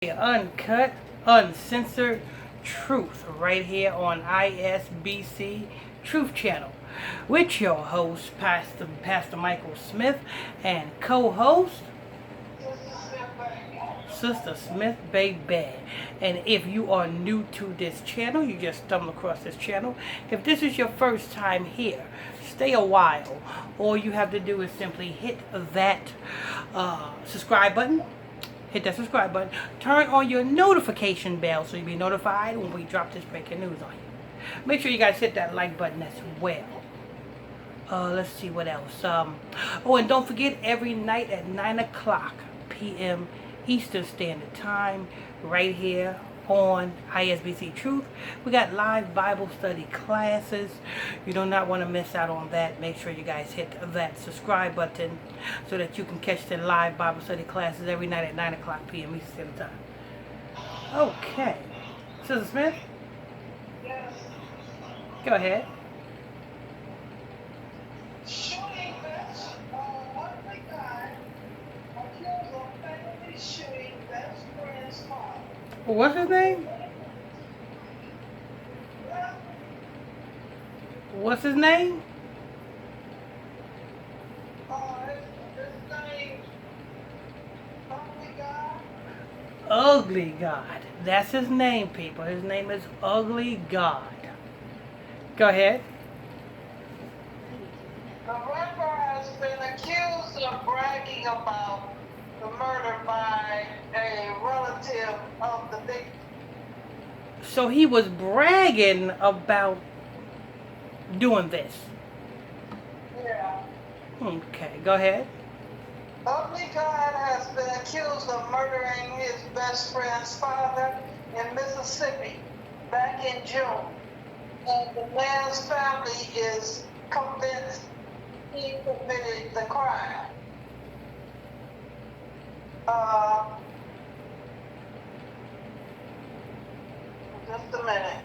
Uncut, uncensored truth right here on ISBC Truth Channel with your host, Pastor Michael Smith, and co-host, Sister Smith Baby. And if you are new to this channel, you just stumbled across this channel. If this is your first time here, stay a while. All you have to do is simply hit that subscribe button. Hit that subscribe button. Turn on your notification bell so you'll be notified when we drop this breaking news on you. Make sure you guys hit that like button as well. Let's see what else. Oh, and don't forget, every night at 9 o'clock p.m. Eastern Standard Time, right here on ISBC Truth, we got live Bible study classes. You do not want to miss out on that. Make sure you guys hit that subscribe button so that you can catch the live Bible study classes every night at 9 o'clock p.m. Eastern Standard Time. Okay. Sister Smith? Yes. Go ahead. Shooting best, one big guy accused of fatally shooting best friend's father. What's his name? What's his name? His name, Ugly Guy. Ugly God. That's his name, people. His name is Ugly God. Go ahead. The rapper has been accused of bragging about the murder by a relative of the victim. So he was bragging about doing this. Yeah. Okay, go ahead. Ugly God has been accused of murdering his best friend's father in Mississippi back in June. And the man's family is convinced he committed the crime. Just a minute.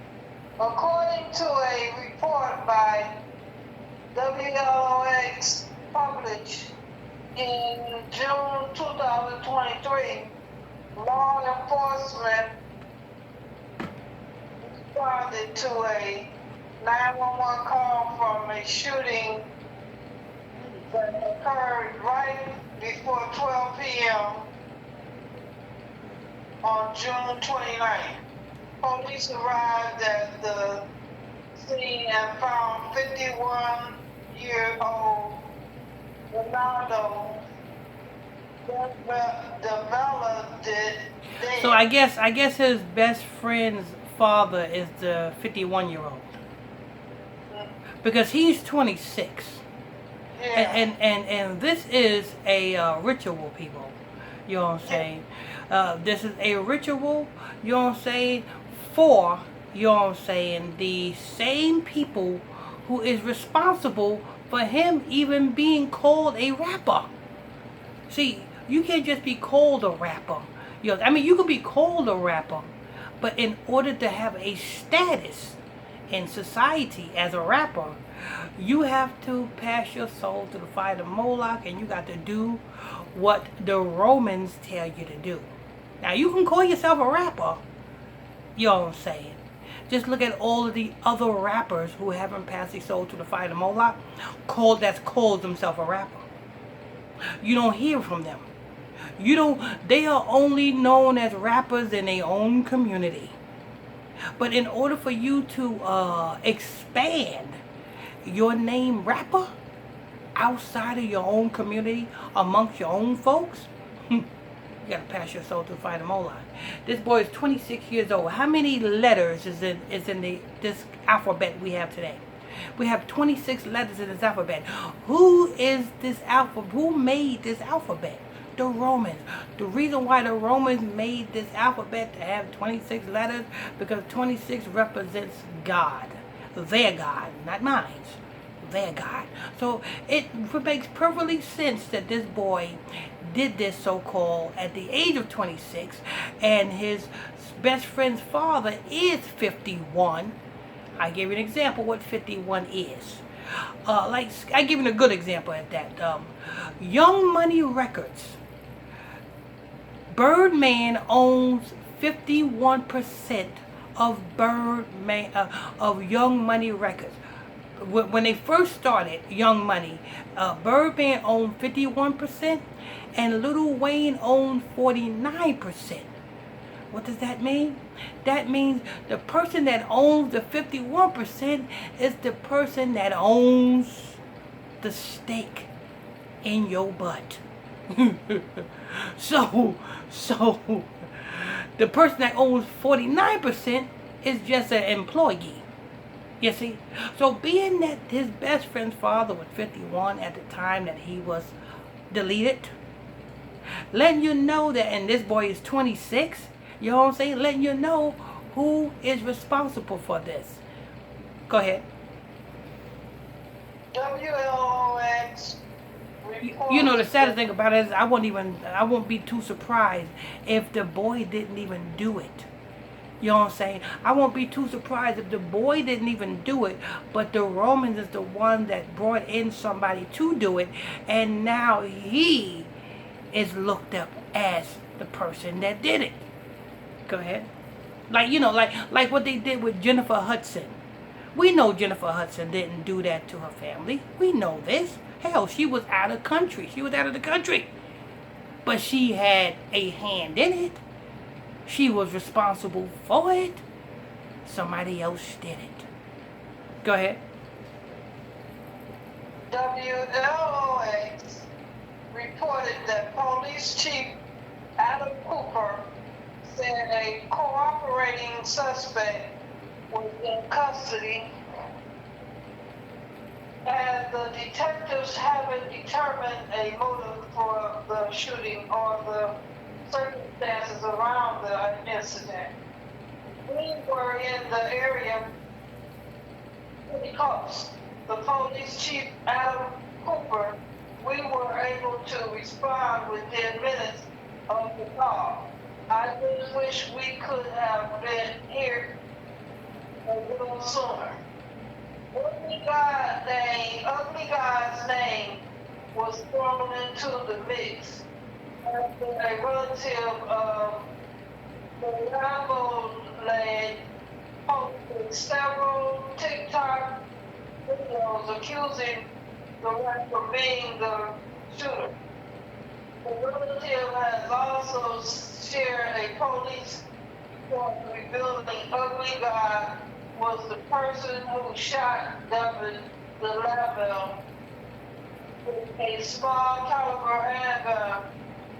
According to a report by WLOX published in June 2023, law enforcement responded to a 911 call from a shooting that occurred right before 12 p.m. on June 29th. Police arrived at the scene and found 51-year-old Ronaldo developed dead. So I guess his best friend's father is the 51-year-old. Because he's 26. Yeah. And this is a ritual, people. You know what I'm saying? This is a ritual, you know what I'm saying, for, you know what I'm saying, the same people who is responsible for him even being called a rapper. See, you can't just be called a rapper. You know, I mean, you could be called a rapper, but in order to have a status in society as a rapper, you have to pass your soul to the fire of Moloch, and you got to do what the Romans tell you to do. Now, you can call yourself a rapper, you know what I'm saying. Just look at all of the other rappers who haven't passed their soul to the fire of Moloch, that's called themselves a rapper. You don't hear from them. They are only known as rappers in their own community. But in order for you to expand your name rapper outside of your own community, amongst your own folks, you gotta pass your soul to the fire of Moloch. This boy is 26 years old. How many letters is in this alphabet we have today? We have 26 letters in this alphabet. Who is this alphabet? Who made this alphabet? The Romans. The reason why the Romans made this alphabet to have 26 letters, because 26 represents God. Their God, not mine. Their God. So it makes perfectly sense that this boy did this so-called at the age of 26, and his best friend's father is 51. I give you an example what 51 is. Like, I give you a good example at that. Young Money Records Birdman owns 51% of Birdman of Young Money Records. When they first started Young Money, Birdman owned 51% and Lil Wayne owned 49%. What does that mean? That means the person that owns the 51% is the person that owns the steak in your butt. so the person that owns 49% is just an employee. You see? So being that his best friend's father was 51 at the time that he was deleted, letting you know that, and this boy is 26, you know what I'm saying? Letting you know who is responsible for this. Go ahead. WLOX You know, the saddest thing about it is I won't be too surprised if the boy didn't even do it. You know what I'm saying? I won't be too surprised if the boy didn't even do it, but the Romans is the one that brought in somebody to do it, and now he is looked up as the person that did it. Go ahead. Like, you know, like what they did with Jennifer Hudson. We know Jennifer Hudson didn't do that to her family. We know this. Hell, she was out of country. She was out of the country. But she had a hand in it. She was responsible for it. Somebody else did it. Go ahead. WLOX reported that police chief Adam Cooper said a cooperating suspect was in custody, and the detectives haven't determined a motive for the shooting or the circumstances around the incident. We were in the area pretty close. The police chief, Adam Cooper, we were able to respond within minutes of the call. I just wish we could have been here a little sooner. Ugly God's name was thrown into the mix after a relative of the Rambo lad posted several TikTok videos accusing the rapper of being the shooter. The relative has also shared a police report revealing Ugly God was the person who shot David the Lavelle with a small caliber handgun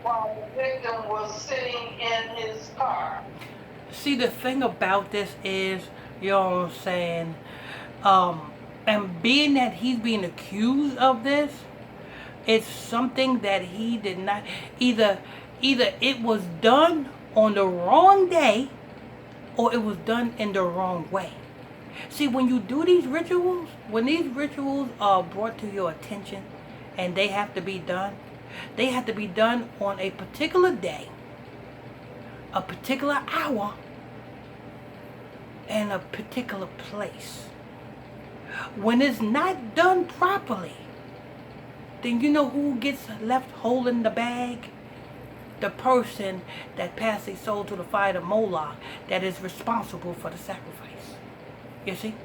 while the victim was sitting in his car. See, the thing about this is, you know what I'm saying, and being that he's being accused of this, it's something that he did not, either it was done on the wrong day or it was done in the wrong way. See, when you do these rituals, when these rituals are brought to your attention and they have to be done on a particular day, a particular hour, and a particular place. When it's not done properly, then you know who gets left holding the bag? The person that passed their soul to the fire of Moloch, that is responsible for the sacrifice. You see?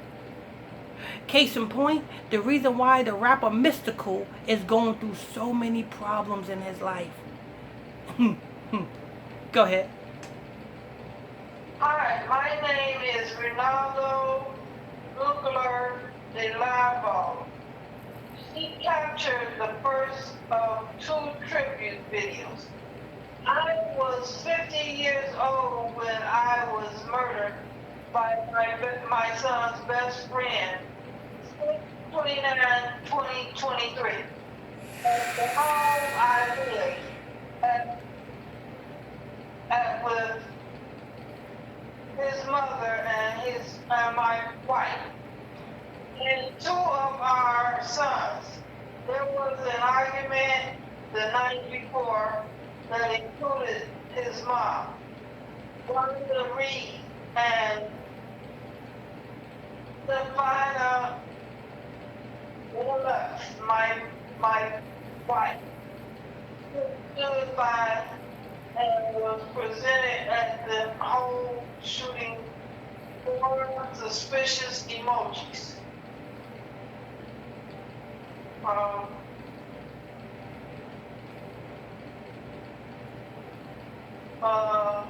Case in point, the reason why the rapper Mystical is going through so many problems in his life. Go ahead. Hi, my name is Ronaldo Gugler de Lavo. He captured the first of 2 tribute videos. I was 50 years old when I was murdered by my son's best friend, 29/2023. At the home I lived at with his mother and my wife, and 2 of our sons. There was an argument the night before that included his mom, Wanda Reed, and Stefana Willis, my wife, who stood by and was presented at the whole shooting 4 suspicious emojis. Um, uh,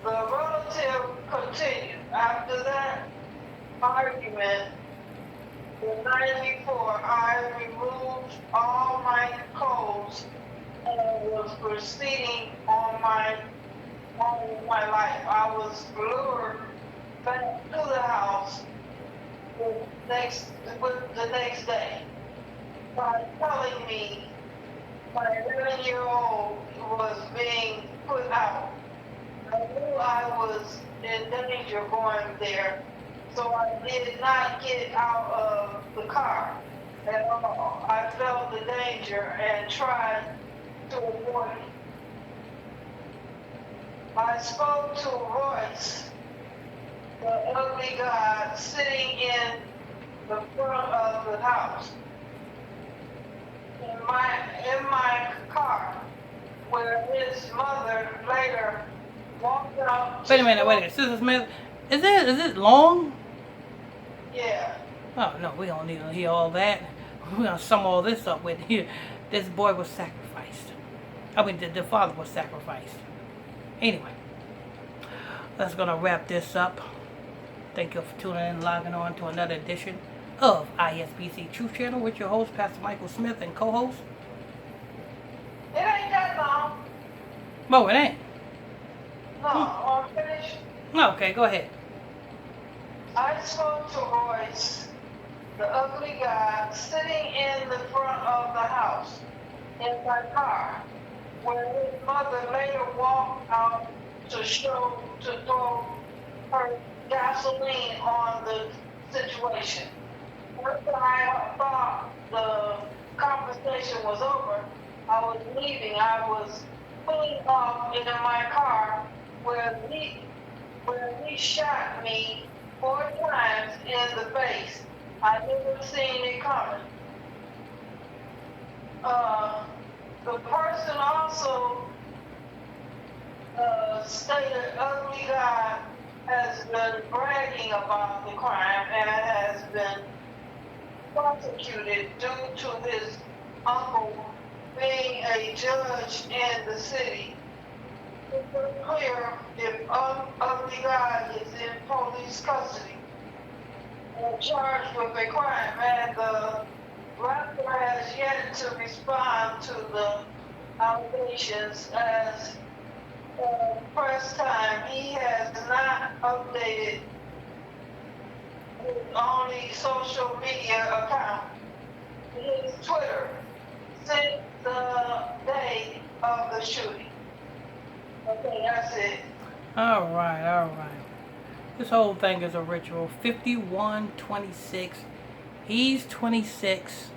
the relative continued. After that argument, the night before, I removed all my clothes and was proceeding on my life. I was lured back to the house the next day by telling me my 11-year-old was being put out. I knew I was in danger going there, so I did not get out of the car at all. I felt the danger and tried to avoid it. I spoke to Royce, the ugly god, sitting in the front of the house, in my car, where his mother later walked out. Wait a minute. Sister Smith, is it long? Yeah. Oh, no, we don't need to hear all that. We're going to sum all this up with here. This boy was sacrificed. I mean, the father was sacrificed. Anyway, that's going to wrap this up. Thank you for tuning in, logging on to another edition of ISBC Truth Channel with your host, Pastor Michael Smith, and co-host. It ain't that long. No, it ain't. No, I'm finished. Okay, go ahead. I spoke to Royce, the ugly guy, sitting in the front of the house in my car, where his mother later walked out to throw her gasoline on the situation. After I thought the conversation was over, I was leaving. I was pulling off into my car where he shot me 4 times in the face. I never seen it coming. The person also stated ugly guy has been bragging about the crime and has been prosecuted due to his uncle being a judge in the city. It's unclear if ugly guy is in police custody and charged with a crime, and the rapper has yet to respond to the allegations. As press time, he has not updated his only social media account, his Twitter, since the day of the shooting. Okay, that's it. All right. This whole thing is a ritual. 51-26. He's 26.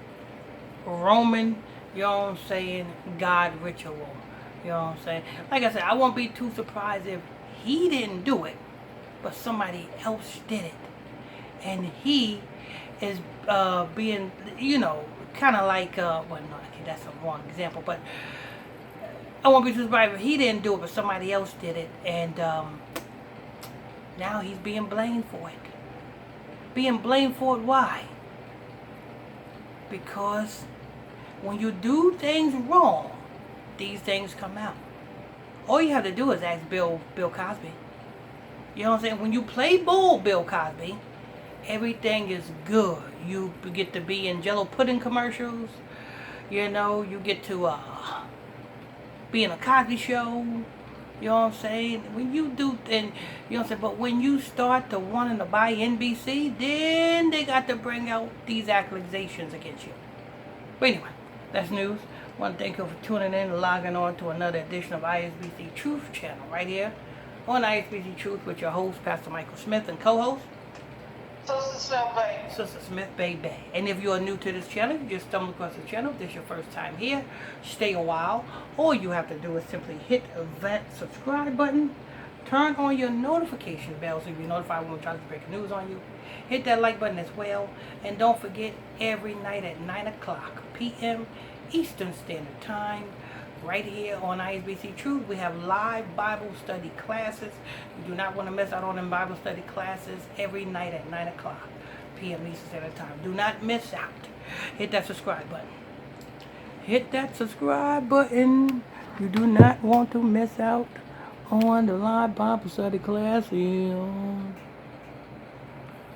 Roman, you know what I'm saying, God ritual. You know what I'm saying? Like I said, I won't be too surprised if he didn't do it, but somebody else did it. And he is being, kind of like, well, no, okay, that's a wrong example, but I won't be too surprised if he didn't do it, but somebody else did it. And now he's being blamed for it. Being blamed for it, why? Because when you do things wrong, these things come out. All you have to do is ask Bill Cosby. You know what I'm saying? When you play ball, Bill Cosby, everything is good. You get to be in Jello pudding commercials. You get to be in a Cosby show. You know what I'm saying? When you do, and you know what I'm saying, but when you start to wanting to buy NBC, then they got to bring out these accusations against you. But anyway, that's news. I want to thank you for tuning in and logging on to another edition of ISBC Truth Channel right here on ISBC Truth with your host, Pastor Michael Smith, and co-host, Sister Smith, baby. Sister Smith, baby. And if you are new to this channel, you just stumbled across the channel, if this is your first time here, stay a while. All you have to do is simply hit that subscribe button, turn on your notification bell so you'll be notified when we try to break news on you. Hit that like button as well. And don't forget, every night at 9 o'clock p.m. Eastern Standard Time, right here on ISBC Truth. We have live Bible study classes. You do not want to miss out on them Bible study classes every night at 9 o'clock p.m. Eastern Standard Time. Do not miss out. Hit that subscribe button. Hit that subscribe button. You do not want to miss out on the live Bible study classes.